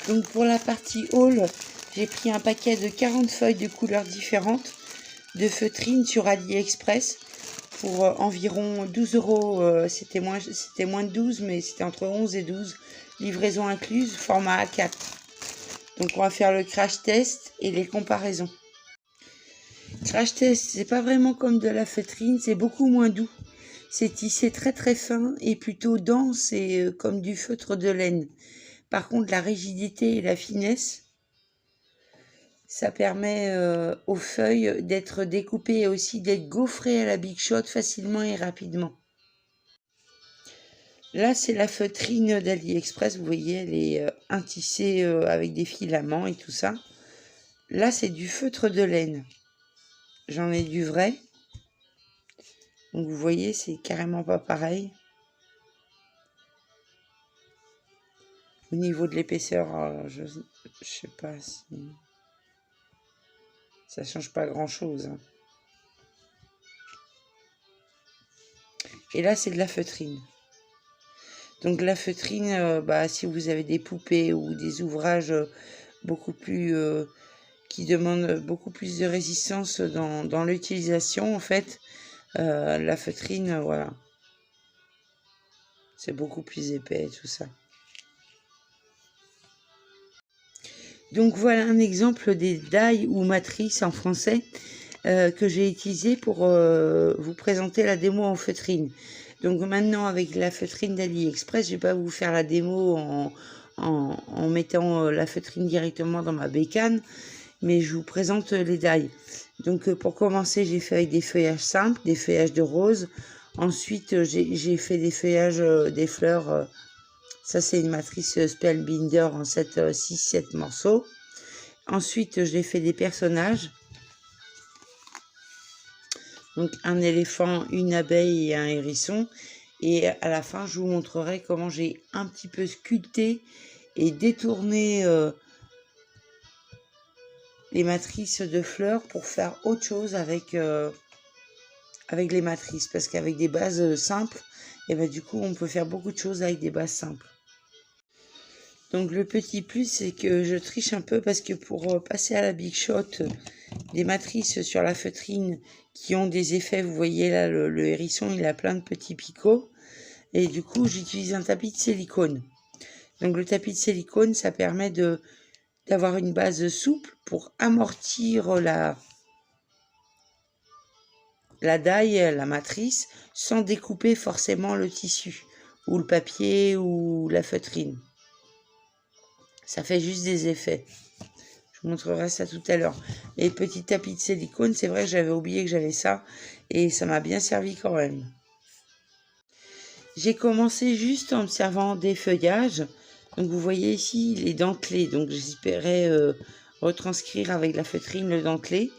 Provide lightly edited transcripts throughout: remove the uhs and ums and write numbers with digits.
Donc pour la partie haul, j'ai pris un paquet de 40 feuilles de couleurs différentes de feutrine sur AliExpress pour environ 12 €. C'était moins de 12, mais c'était entre 11 et 12. Livraison incluse, format A4. Donc on va faire le crash test et les comparaisons. Crash test, c'est pas vraiment comme de la feutrine, c'est beaucoup moins doux. C'est tissé très très fin et plutôt dense et comme du feutre de laine. Par contre, la rigidité et la finesse, ça permet aux feuilles d'être découpées et aussi d'être gaufrées à la Big Shot facilement et rapidement. Là, c'est la feutrine d'AliExpress. Vous voyez, elle est intissée avec des filaments et tout ça. Là, c'est du feutre de laine. J'en ai du vrai. Donc, vous voyez, c'est carrément pas pareil. Au niveau de l'épaisseur, je sais pas si... Ça change pas grand-chose. Hein. Et là, c'est de la feutrine. Donc la feutrine, si vous avez des poupées ou des ouvrages beaucoup plus qui demandent beaucoup plus de résistance dans l'utilisation, en fait, la feutrine, voilà, c'est beaucoup plus épais et tout ça. Donc voilà un exemple des die ou matrices en français que j'ai utilisé pour vous présenter la démo en feutrine. Donc maintenant avec la feutrine d'AliExpress, je vais pas vous faire la démo en mettant la feutrine directement dans ma bécane, mais je vous présente les die. Donc pour commencer, j'ai fait avec des feuillages simples, des feuillages de rose. Ensuite, j'ai fait des feuillages des fleurs. Ça, c'est une matrice Spellbinder en 6-7 morceaux. Ensuite, j'ai fait des personnages. Donc un éléphant, une abeille et un hérisson. Et à la fin, je vous montrerai comment j'ai un petit peu sculpté et détourné les matrices de fleurs pour faire autre chose avec les matrices. Parce qu'avec des bases simples, et du coup, on peut faire beaucoup de choses avec des bases simples. Donc le petit plus, c'est que je triche un peu parce que pour passer à la Big Shot, des matrices sur la feutrine qui ont des effets, vous voyez là, le hérisson, il a plein de petits picots. Et du coup, j'utilise un tapis de silicone. Donc le tapis de silicone, ça permet d'avoir une base souple pour amortir la die, la matrice, sans découper forcément le tissu, ou le papier, ou la feutrine. Ça fait juste des effets. Je vous montrerai ça tout à l'heure. Les petits tapis de silicone, c'est vrai que j'avais oublié que j'avais ça. Et ça m'a bien servi quand même. J'ai commencé juste en observant des feuillages. Donc vous voyez ici les dentelés. Donc j'espérais retranscrire avec la feutrine le dentelé.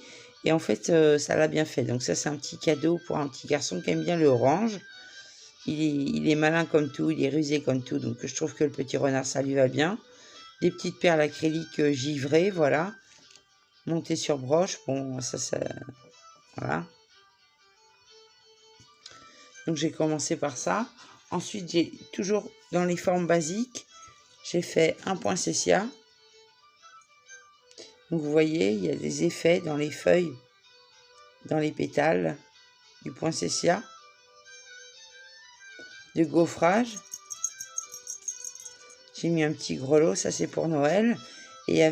Et en fait, ça l'a bien fait. Donc ça, c'est un petit cadeau pour un petit garçon qui aime bien le orange. Il est malin comme tout, il est rusé comme tout. Donc je trouve que le petit renard, ça lui va bien. Des petites perles acryliques givrées, voilà. Montées sur broche. Bon, ça, voilà. Donc j'ai commencé par ça. Ensuite, j'ai toujours dans les formes basiques, j'ai fait un poinsettia. Donc vous voyez, il y a des effets dans les feuilles, dans les pétales du poinsettia. De gaufrage. J'ai mis un petit grelot, ça c'est pour Noël. Et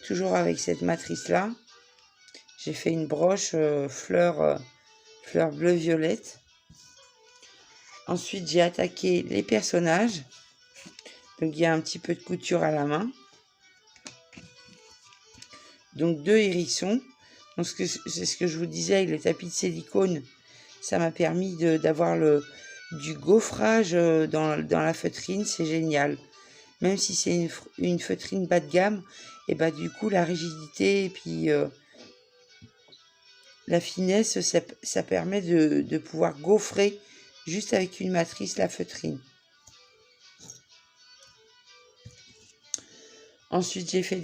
toujours avec cette matrice-là, j'ai fait une broche fleur bleu-violette. Ensuite, j'ai attaqué les personnages. Donc, il y a un petit peu de couture à la main. Donc, 2 hérissons. Donc, c'est ce que je vous disais avec le tapis de silicone. Ça m'a permis d'avoir du gaufrage dans la feutrine. C'est génial. Même si c'est une feutrine bas de gamme, et du coup, la rigidité et puis la finesse, ça permet de pouvoir gaufrer juste avec une matrice la feutrine. Ensuite, j'ai fait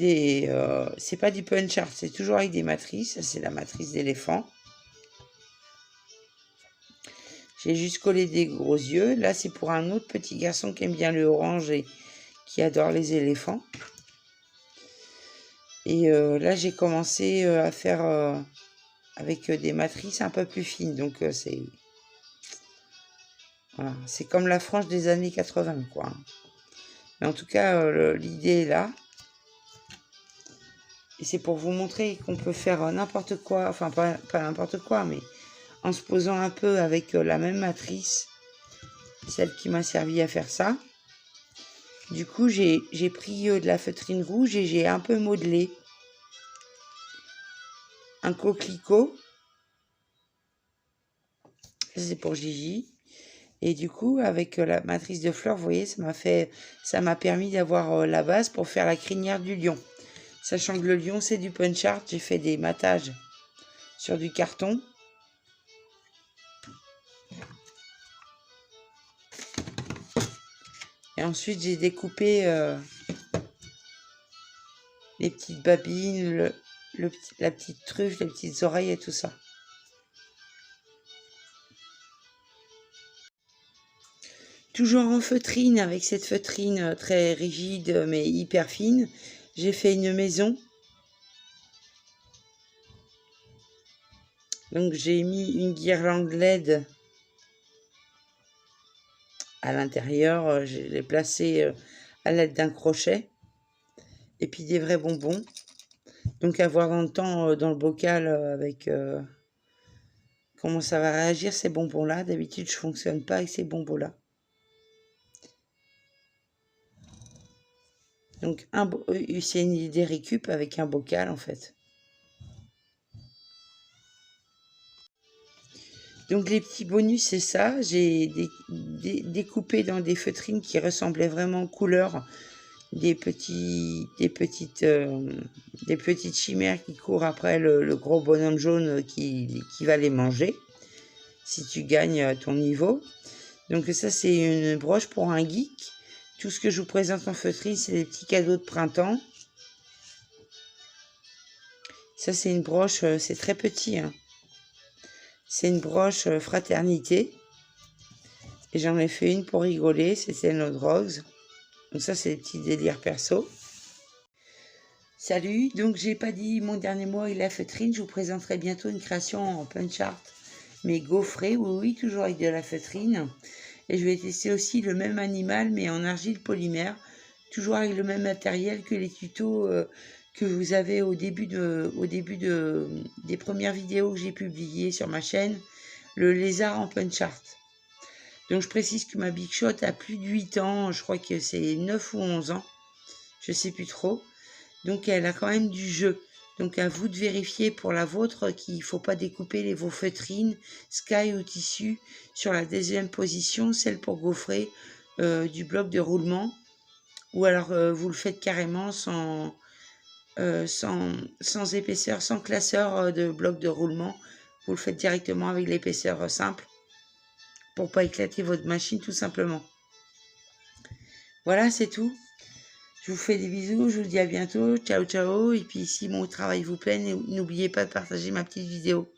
c'est pas du punch art, c'est toujours avec des matrices. C'est la matrice d'éléphant. J'ai juste collé des gros yeux. Là, c'est pour un autre petit garçon qui aime bien le orange et qui adore les éléphants. Et là, j'ai commencé à faire avec des matrices un peu plus fines. Donc, voilà, c'est comme la frange des années 80, quoi. Mais en tout cas, l'idée est là. Et c'est pour vous montrer qu'on peut faire n'importe quoi. Enfin, pas n'importe quoi, mais en se posant un peu avec la même matrice. Celle qui m'a servi à faire ça. Du coup, j'ai pris de la feutrine rouge et j'ai un peu modelé un coquelicot. C'est pour Gigi. Et du coup, avec la matrice de fleurs, vous voyez, ça m'a permis d'avoir la base pour faire la crinière du lion. Sachant que le lion, c'est du punch art, j'ai fait des matages sur du carton. Et ensuite, j'ai découpé les petites babines, la petite truffe, les petites oreilles et tout ça. Toujours en feutrine, avec cette feutrine très rigide mais hyper fine, j'ai fait une maison. Donc j'ai mis une guirlande LED à l'intérieur, je l'ai placée à l'aide d'un crochet. Et puis des vrais bonbons. Donc à voir dans le temps dans le bocal avec comment ça va réagir ces bonbons-là. D'habitude je ne fonctionne pas avec ces bonbons-là. Donc c'est une idée récup avec un bocal en fait. Donc les petits bonus, c'est ça. J'ai découpé dans des feutrines qui ressemblaient vraiment en couleur des petites chimères qui courent après le gros bonhomme jaune qui va les manger si tu gagnes ton niveau. Donc ça, c'est une broche pour un geek. Tout ce que je vous présente en feutrine, c'est des petits cadeaux de printemps. Ça, c'est une broche, c'est très petit, hein. C'est une broche fraternité. Et j'en ai fait une pour rigoler, c'était No Drugs. Donc ça, c'est des petits délires perso. Salut, donc j'ai pas dit mon dernier mot avec la feutrine. Je vous présenterai bientôt une création en punch art, mais gaufrée, oui, toujours avec de la feutrine. Et je vais tester aussi le même animal, mais en argile polymère, toujours avec le même matériel que les tutos que vous avez au début des premières vidéos que j'ai publiées sur ma chaîne, le lézard en punch art. Donc je précise que ma Big Shot a plus de 8 ans, je crois que c'est 9 ou 11 ans, je sais plus trop. Donc elle a quand même du jeu. Donc à vous de vérifier pour la vôtre qu'il ne faut pas découper vos feutrines sky ou tissu sur la deuxième position, celle pour gaufrer du bloc de roulement. Ou alors vous le faites carrément sans épaisseur, sans classeur de bloc de roulement. Vous le faites directement avec l'épaisseur simple pour pas éclater votre machine tout simplement. Voilà, c'est tout. Je vous fais des bisous, je vous dis à bientôt, ciao ciao, et puis si mon travail vous plaît, n'oubliez pas de partager ma petite vidéo.